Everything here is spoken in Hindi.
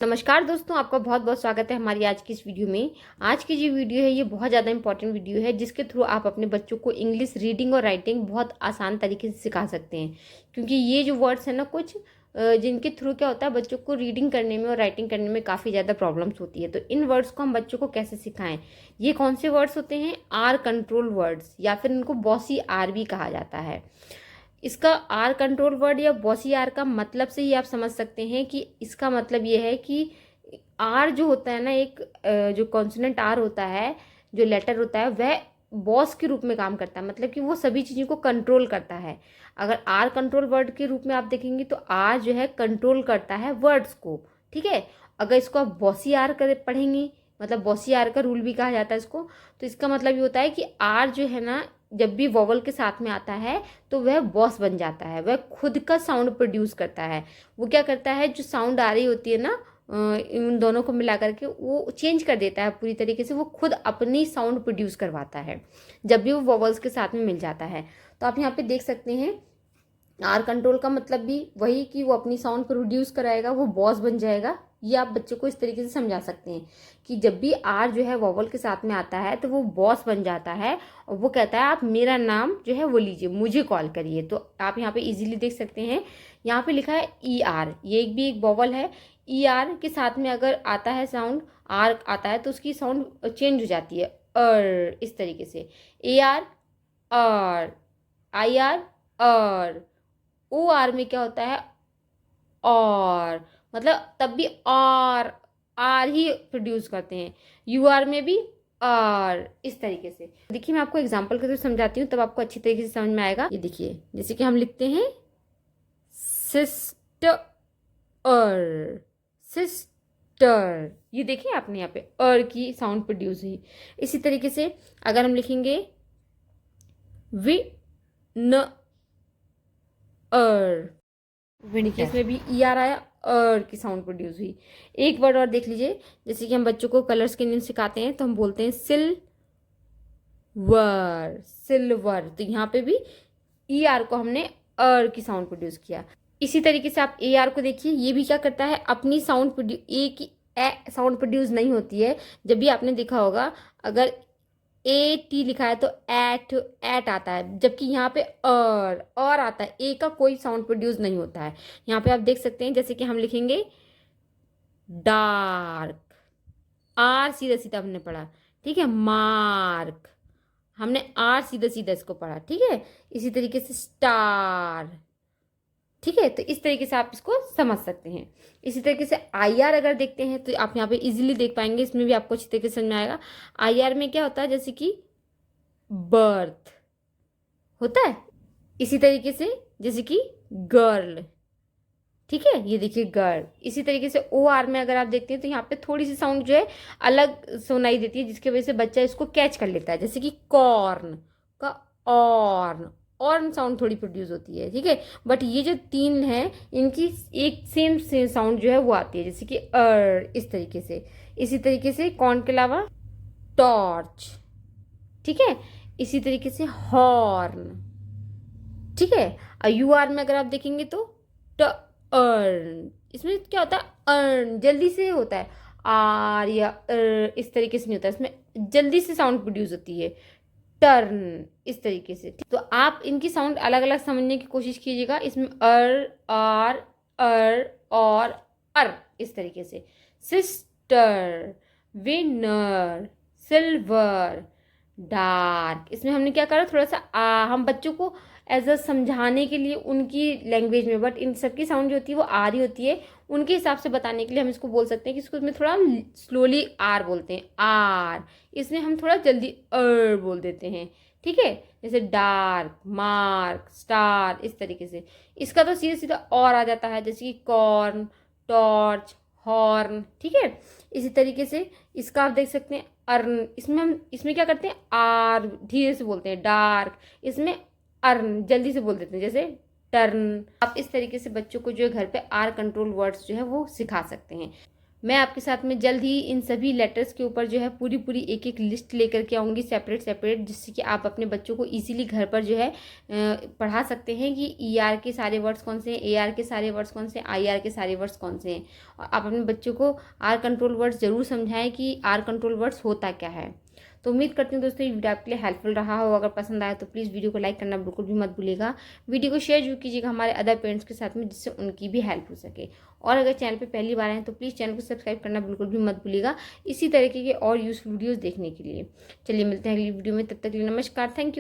नमस्कार दोस्तों, आपका बहुत बहुत स्वागत है हमारी आज की इस वीडियो में। आज की जो वीडियो है ये बहुत ज़्यादा इंपॉर्टेंट वीडियो है, जिसके थ्रू आप अपने बच्चों को इंग्लिश रीडिंग और राइटिंग बहुत आसान तरीके से सिखा सकते हैं। क्योंकि ये जो वर्ड्स हैं ना, कुछ जिनके थ्रू क्या होता है, बच्चों को रीडिंग करने में और राइटिंग करने में काफ़ी ज़्यादा प्रॉब्लम्स होती है। तो इन वर्ड्स को हम बच्चों को कैसे सिखाएं? ये कौन से वर्ड्स होते हैं? आर कंट्रोल वर्ड्स, या फिर इनको बॉसी आर भी कहा जाता है। इसका आर कंट्रोल वर्ड या बॉसी आर का मतलब से ही आप समझ सकते हैं कि इसका मतलब ये है कि आर जो होता है ना, एक जो कॉन्सोनेंट आर होता है, जो लेटर होता है, वह बॉस के रूप में काम करता है। मतलब कि वो सभी चीज़ों को कंट्रोल करता है। अगर आर कंट्रोल वर्ड के रूप में आप देखेंगे तो आर जो है कंट्रोल करता है वर्ड्स को। ठीक है। अगर इसको आप बॉसी आर कर पढ़ेंगे, मतलब बॉसी आर का रूल भी कहा जाता है इसको, तो इसका मतलब ये होता है कि आर जो है ना, जब भी वॉवल के साथ में आता है तो वह बॉस बन जाता है। वह खुद का साउंड प्रोड्यूस करता है। वो क्या करता है, जो साउंड आ रही होती है ना, इन दोनों को मिला करके वो चेंज कर देता है पूरी तरीके से। वो खुद अपनी साउंड प्रोड्यूस करवाता है जब भी वो वॉवल्स के साथ में मिल जाता है। तो आप यहाँ पे देख सकते हैं, आर कंट्रोल का मतलब भी वही कि वो अपनी साउंड प्रोड्यूस कराएगा, वो बॉस बन जाएगा। ये आप बच्चों को इस तरीके से समझा सकते हैं कि जब भी आर जो है वॉवल के साथ में आता है तो वो बॉस बन जाता है और वो कहता है आप मेरा नाम जो है वो लीजिए, मुझे कॉल करिए। तो आप यहाँ पे इजीली देख सकते हैं, यहाँ पे लिखा है ई आर, ये एक भी एक वॉवल है। ई आर के साथ में अगर आता है साउंड, आर आता है तो उसकी साउंड चेंज हो जाती है, इस तरीके से। A R, I R, O R में क्या होता है, और, मतलब तब भी आर आर ही प्रोड्यूस करते हैं। यू आर में भी आर, इस तरीके से। देखिए मैं आपको एग्जांपल के थ्रू समझाती हूँ, तब आपको अच्छी तरीके से समझ में आएगा। ये देखिए, जैसे कि हम लिखते हैं सिस्टर, सिस्टर, ये देखिए आपने यहाँ पे अर की साउंड प्रोड्यूस हुई। इसी तरीके से अगर हम लिखेंगे वि न अर, विंडकेस में भी ई आर आया, अर की साउंड प्रोड्यूस हुई। एक वर्ड और देख लीजिए, जैसे कि हम बच्चों को कलर्स के नियम सिखाते हैं तो हम बोलते हैं सिल्वर, सिल्वर। तो यहाँ पे भी ई आर को हमने अर की साउंड प्रोड्यूस किया। इसी तरीके से आप ए आर को देखिए, ये भी क्या करता है, अपनी साउंड प्रोड्यूस, ए की ए साउंड प्रोड्यूस नहीं होती है। जब भी आपने देखा होगा, अगर ए टी लिखा है तो एट एट आता है, जबकि यहाँ पे और आता है। ए का कोई साउंड प्रोड्यूस नहीं होता है। यहाँ पे आप देख सकते हैं, जैसे कि हम लिखेंगे डार्क, आर सीधा सीधा हमने पढ़ा। ठीक है। मार्क, हमने आर सीधा सीधा इसको पढ़ा। ठीक है। इसी तरीके से स्टार। ठीक है। तो इस तरीके से आप इसको समझ सकते हैं। इसी तरीके से आई आर अगर देखते हैं तो आप यहाँ पे इजीली देख पाएंगे, इसमें भी आपको अच्छी तरीके से समझ में आएगा। आई आर में क्या होता है, जैसे कि बर्थ होता है, इसी तरीके से जैसे कि गर्ल। ठीक है। ये देखिए गर्ल। इसी तरीके से ओ आर में अगर आप देखते हैं तो यहाँ पे थोड़ी सी साउंड जो है अलग सुनाई देती है, जिसकी वजह से बच्चा इसको कैच कर लेता है। जैसे कि कॉर्न का ऑर्न, ऑर्न साउंड थोड़ी प्रोड्यूस होती है। ठीक है। बट ये जो तीन है, इनकी एक सेम साउंड जो है वो आती है, जैसे कि इस तरीके से। इसी तरीके से कॉर्न के अलावा टॉर्च। ठीक है। इसी तरीके से हॉर्न। ठीक है। और यू आर में अगर आप देखेंगे तो ट अर्न, इसमें क्या होता है, अर्न जल्दी से होता है। आर या इस तरीके से नहीं होता, इसमें जल्दी से साउंड प्रोड्यूस होती है। टर्न, इस तरीके से। तो आप इनकी साउंड अलग अलग समझने की कोशिश कीजिएगा। इसमें आर, और अर, इस तरीके से। Sister, winner, silver, dark. इसमें हमने क्या करा, थोड़ा सा हम बच्चों को एज अ समझाने के लिए उनकी लैंग्वेज में, बट इन सबकी साउंड जो होती है वो आ रही होती है, उनके हिसाब से बताने के लिए हम इसको बोल सकते हैं कि इसको इसमें थोड़ा स्लोली आर बोलते हैं, आर। इसमें हम थोड़ा जल्दी बोल देते हैं। ठीक है। जैसे डार्क, मार्क, स्टार, इस तरीके से। इसका तो सीधा सीधा और आ जाता है, जैसे कि कॉर्न, टॉर्च, हॉर्न। ठीक है। इसी तरीके से इसका आप देख सकते हैं अर्न, इसमें हम इसमें क्या करते हैं, आर धीरे से बोलते हैं। डार्क, इसमें अर्न जल्दी से बोल देते हैं, जैसे टर्न। आप इस तरीके से बच्चों को जो है घर पे आर कंट्रोल वर्ड्स जो है वो सिखा सकते हैं। मैं आपके साथ में जल्द ही इन सभी लेटर्स के ऊपर जो है पूरी एक एक लिस्ट लेकर के आऊँगी सेपरेट, जिससे कि आप अपने बच्चों को इजीली घर पर जो है पढ़ा सकते हैं कि ER के सारे वर्ड्स कौन से हैं, AR के सारे वर्ड्स कौन से हैं, IR के सारे वर्ड्स कौन से हैं। और आप अपने बच्चों को R कंट्रोल वर्ड्स ज़रूर समझाएं कि R कंट्रोल वर्ड्स होता क्या है। तो उम्मीद करती हूँ दोस्तों ये वीडियो आपके लिए हेल्पफुल रहा हो। अगर पसंद आया तो प्लीज़ वीडियो को लाइक करना बिल्कुल भी मत भूलिएगा। वीडियो को शेयर जरूर कीजिएगा हमारे अदर पेरेंट्स के साथ में, जिससे उनकी भी हेल्प हो सके। और अगर चैनल पे पहली बार आए तो प्लीज़ चैनल को सब्सक्राइब करना बिल्कुल भी मत भूलिएगा इसी तरीके के और यूज़फुल वीडियोज़ देखने के लिए। चलिए मिलते हैं अगली वीडियो में, तब तक के लिए नमस्कार, थैंक यू।